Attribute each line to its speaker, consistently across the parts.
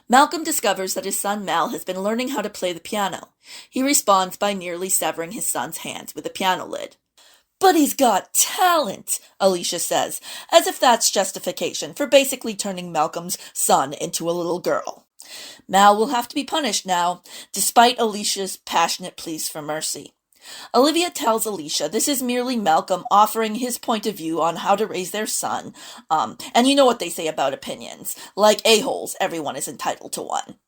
Speaker 1: Malcolm discovers that his son Mal has been learning how to play the piano. He responds by nearly severing his son's hands with a piano lid. "But he's got talent," Alicia says, as if that's justification for basically turning Malcolm's son into a little girl. Mal will have to be punished now, despite Alicia's passionate pleas for mercy. Olivia tells Alicia this is merely Malcolm offering his point of view on how to raise their son, and you know what they say about opinions. Like a-holes, everyone is entitled to one.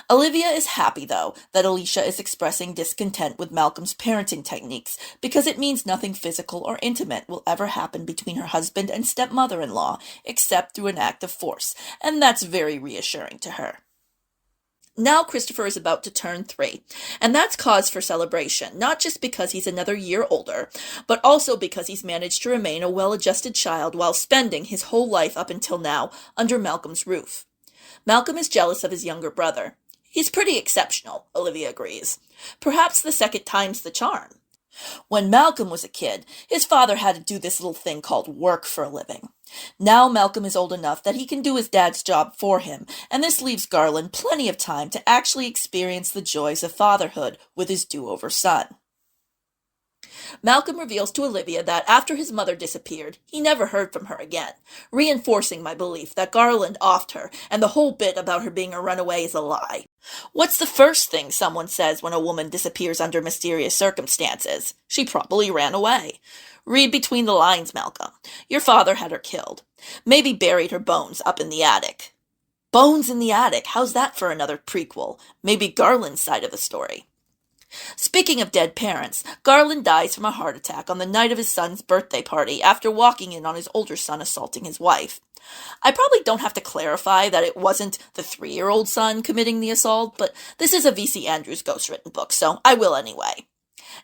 Speaker 1: Olivia is happy, though, that Alicia is expressing discontent with Malcolm's parenting techniques, because it means nothing physical or intimate will ever happen between her husband and stepmother-in-law, except through an act of force, and that's very reassuring to her. Now Christopher is about to turn 3, and that's cause for celebration, not just because he's another year older, but also because he's managed to remain a well-adjusted child while spending his whole life up until now under Malcolm's roof. Malcolm is jealous of his younger brother. He's pretty exceptional, Olivia agrees. Perhaps the second time's the charm. When Malcolm was a kid, his father had to do this little thing called work for a living. Now Malcolm is old enough that he can do his dad's job for him, and this leaves Garland plenty of time to actually experience the joys of fatherhood with his do-over son. Malcolm reveals to Olivia that after his mother disappeared, he never heard from her again, reinforcing my belief that Garland offed her, and the whole bit about her being a runaway is a lie. What's the first thing someone says when a woman disappears under mysterious circumstances? She probably ran away. Read between the lines, Malcolm. Your father had her killed. Maybe buried her bones up in the attic. Bones in the attic? How's that for another prequel? Maybe Garland's side of the story. Speaking of dead parents, Garland dies from a heart attack on the night of his son's birthday party after walking in on his older son assaulting his wife. I probably don't have to clarify that it wasn't the 3-year-old son committing the assault, but this is a V.C. Andrews ghostwritten book, so I will anyway.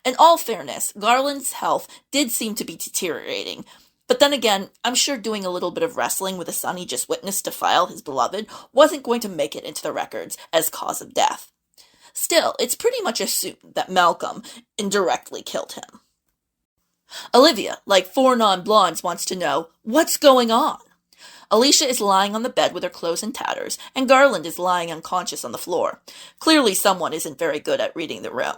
Speaker 1: In all fairness, Garland's health did seem to be deteriorating, but then again, I'm sure doing a little bit of wrestling with a son he just witnessed defile his beloved wasn't going to make it into the records as cause of death. Still, it's pretty much assumed that Malcolm indirectly killed him. Olivia, like 4 non-blondes, wants to know, what's going on? Alicia is lying on the bed with her clothes in tatters, and Garland is lying unconscious on the floor. Clearly someone isn't very good at reading the room.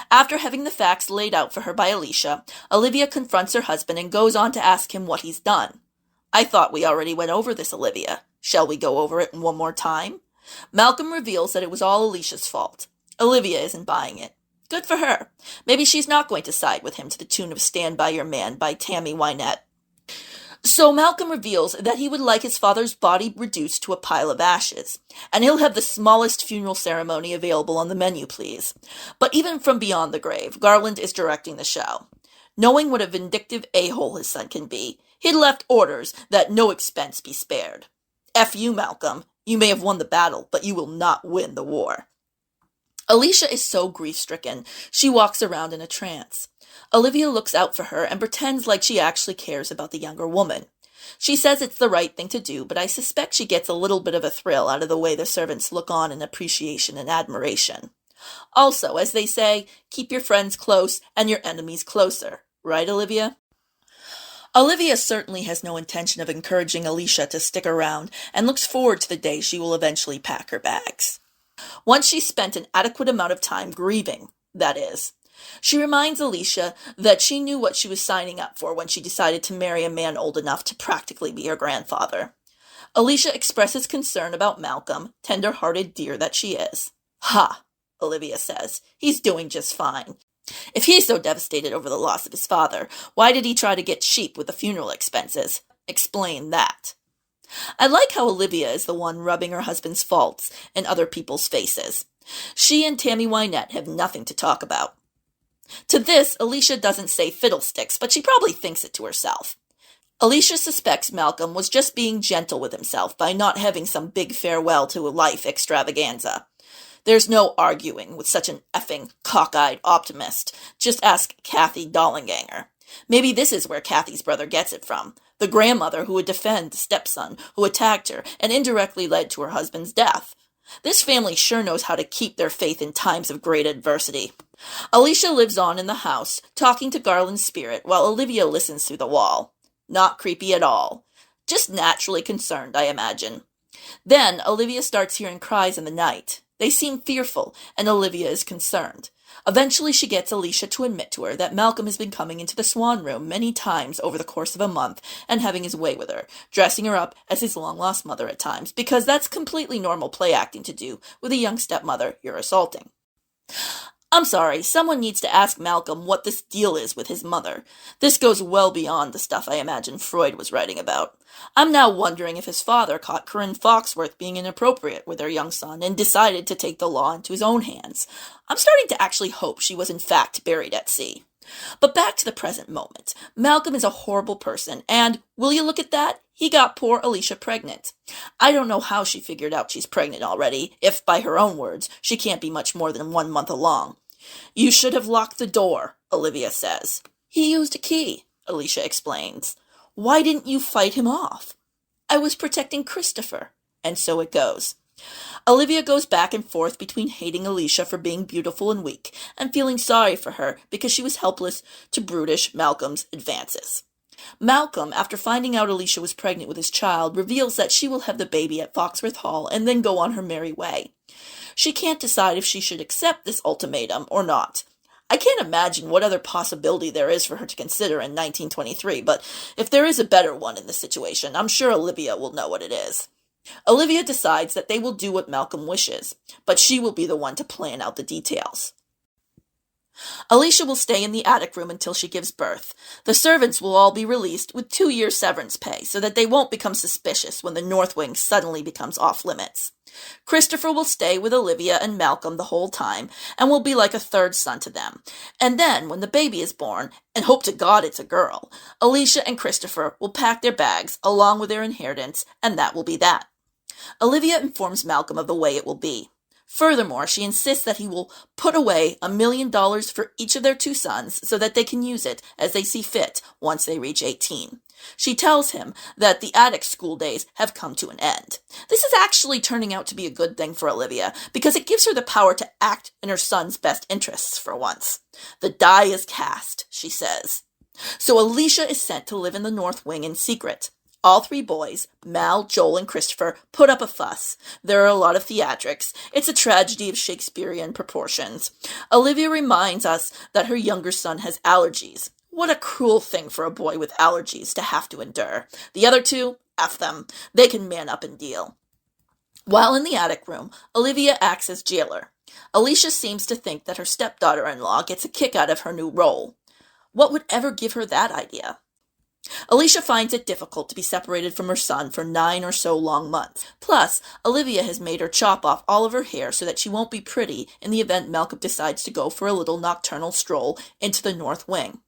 Speaker 1: After having the facts laid out for her by Alicia, Olivia confronts her husband and goes on to ask him what he's done. I thought we already went over this, Olivia. Shall we go over it one more time? Malcolm reveals that it was all Alicia's fault. Olivia isn't buying it. Good for her. Maybe she's not going to side with him to the tune of Stand By Your Man by Tammy Wynette. So Malcolm reveals that he would like his father's body reduced to a pile of ashes, and he'll have the smallest funeral ceremony available on the menu, please. But even from beyond the grave, Garland is directing the show. Knowing what a vindictive a-hole his son can be, he'd left orders that no expense be spared. F you, Malcolm. You may have won the battle, but you will not win the war. Alicia is so grief-stricken, she walks around in a trance. Olivia looks out for her and pretends like she actually cares about the younger woman. She says it's the right thing to do, but I suspect she gets a little bit of a thrill out of the way the servants look on in appreciation and admiration. Also, as they say, keep your friends close and your enemies closer. Right, Olivia? Olivia certainly has no intention of encouraging Alicia to stick around and looks forward to the day she will eventually pack her bags. Once she's spent an adequate amount of time grieving, that is. She reminds Alicia that she knew what she was signing up for when she decided to marry a man old enough to practically be her grandfather. Alicia expresses concern about Malcolm, tender-hearted dear that she is. Ha, Olivia says. He's doing just fine. If he's so devastated over the loss of his father, why did he try to get cheap with the funeral expenses? Explain that. I like how Olivia is the one rubbing her husband's faults in other people's faces. She and Tammy Wynette have nothing to talk about. To this, Alicia doesn't say fiddlesticks, but she probably thinks it to herself. Alicia suspects Malcolm was just being gentle with himself by not having some big farewell to a life extravaganza. There's no arguing with such an effing cockeyed optimist. Just ask Kathy Dollenganger. Maybe this is where Kathy's brother gets it from. The grandmother who would defend the stepson who attacked her and indirectly led to her husband's death. This family sure knows how to keep their faith in times of great adversity. Alicia lives on in the house, talking to Garland's spirit while Olivia listens through the wall. Not creepy at all. Just naturally concerned, I imagine. Then Olivia starts hearing cries in the night. They seem fearful, and Olivia is concerned. Eventually she gets Alicia to admit to her that Malcolm has been coming into the Swan Room many times over the course of a month and having his way with her, dressing her up as his long-lost mother at times, because that's completely normal play acting to do with a young stepmother you're assaulting. I'm sorry, someone needs to ask Malcolm what this deal is with his mother. This goes well beyond the stuff I imagine Freud was writing about. I'm now wondering if his father caught Corinne Foxworth being inappropriate with their young son and decided to take the law into his own hands. I'm starting to actually hope she was in fact buried at sea. But back to the present moment. Malcolm is a horrible person, and, will you look at that? He got poor Alicia pregnant. I don't know how she figured out she's pregnant already, if, by her own words, she can't be much more than 1 month along. You should have locked the door, Olivia says. He used a key, Alicia explains. Why didn't you fight him off? I was protecting Christopher. And so it goes. Olivia goes back and forth between hating Alicia for being beautiful and weak, and feeling sorry for her because she was helpless to brutish Malcolm's advances. Malcolm, after finding out Alicia was pregnant with his child, reveals that she will have the baby at Foxworth Hall and then go on her merry way. She can't decide if she should accept this ultimatum or not. I can't imagine what other possibility there is for her to consider in 1923, but if there is a better one in this situation, I'm sure Olivia will know what it is. Olivia decides that they will do what Malcolm wishes, but she will be the one to plan out the details. Alicia will stay in the attic room until she gives birth. The servants will all be released with 2-year severance pay so that they won't become suspicious when the North Wing suddenly becomes off limits. Christopher will stay with Olivia and Malcolm the whole time and will be like a third son to them. And then, when the baby is born, and hope to God it's a girl, Alicia and Christopher will pack their bags along with their inheritance, and that will be that. Olivia informs Malcolm of the way it will be. Furthermore, she insists that he will put away $1 million for each of their 2 sons so that they can use it as they see fit once they reach 18. She tells him that the attic school days have come to an end. This is actually turning out to be a good thing for Olivia, because it gives her the power to act in her son's best interests for once. The die is cast, she says. So Alicia is sent to live in the North Wing in secret. All 3 boys, Mal, Joel, and Christopher, put up a fuss. There are a lot of theatrics. It's a tragedy of Shakespearean proportions. Olivia reminds us that her younger son has allergies. What a cruel thing for a boy with allergies to have to endure. The other 2, F them. They can man up and deal. While in the attic room, Olivia acts as jailer. Alicia seems to think that her stepdaughter-in-law gets a kick out of her new role. What would ever give her that idea? Alicia finds it difficult to be separated from her son for 9 or so long months. Plus, Olivia has made her chop off all of her hair so that she won't be pretty in the event Malcolm decides to go for a little nocturnal stroll into the North Wing.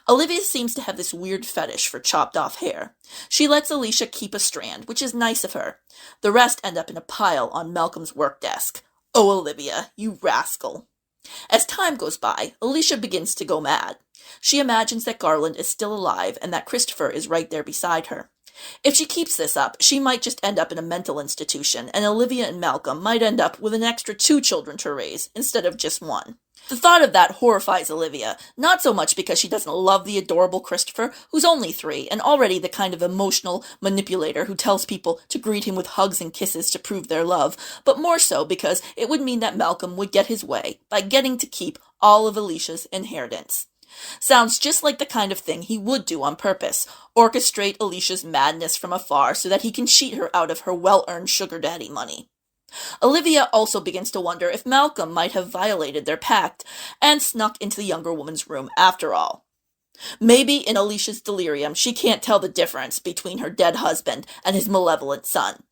Speaker 1: Olivia seems to have this weird fetish for chopped off hair. She lets Alicia keep a strand, which is nice of her. The rest end up in a pile on Malcolm's work desk. Oh, Olivia, you rascal. As time goes by, Alicia begins to go mad. She imagines that Garland is still alive and that Christopher is right there beside her. If she keeps this up, she might just end up in a mental institution, and Olivia and Malcolm might end up with an extra 2 children to raise instead of just 1. The thought of that horrifies Olivia, not so much because she doesn't love the adorable Christopher, who's only 3 and already the kind of emotional manipulator who tells people to greet him with hugs and kisses to prove their love, but more so because it would mean that Malcolm would get his way by getting to keep all of Alicia's inheritance. Sounds just like the kind of thing he would do on purpose, orchestrate Alicia's madness from afar so that he can cheat her out of her well-earned sugar daddy money. Olivia also begins to wonder if Malcolm might have violated their pact and snuck into the younger woman's room after all. Maybe in Alicia's delirium she can't tell the difference between her dead husband and his malevolent son.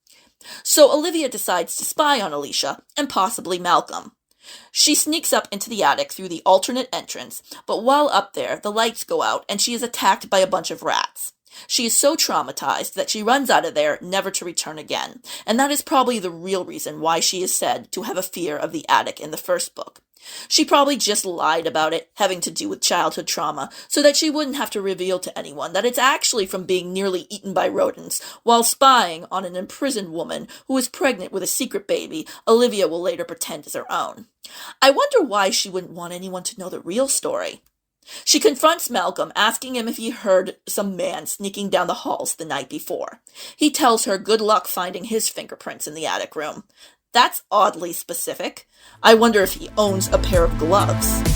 Speaker 1: So Olivia decides to spy on Alicia and possibly Malcolm. She sneaks up into the attic through the alternate entrance, but while up there, the lights go out and she is attacked by a bunch of rats. She is so traumatized that she runs out of there, never to return again, and that is probably the real reason why she is said to have a fear of the attic in the first book. She probably just lied about it having to do with childhood trauma, so that she wouldn't have to reveal to anyone that it's actually from being nearly eaten by rodents while spying on an imprisoned woman who is pregnant with a secret baby Olivia will later pretend is her own. I wonder why she wouldn't want anyone to know the real story. She confronts Malcolm, asking him if he heard some man sneaking down the halls the night before. He tells her good luck finding his fingerprints in the attic room. That's oddly specific. I wonder if he owns a pair of gloves.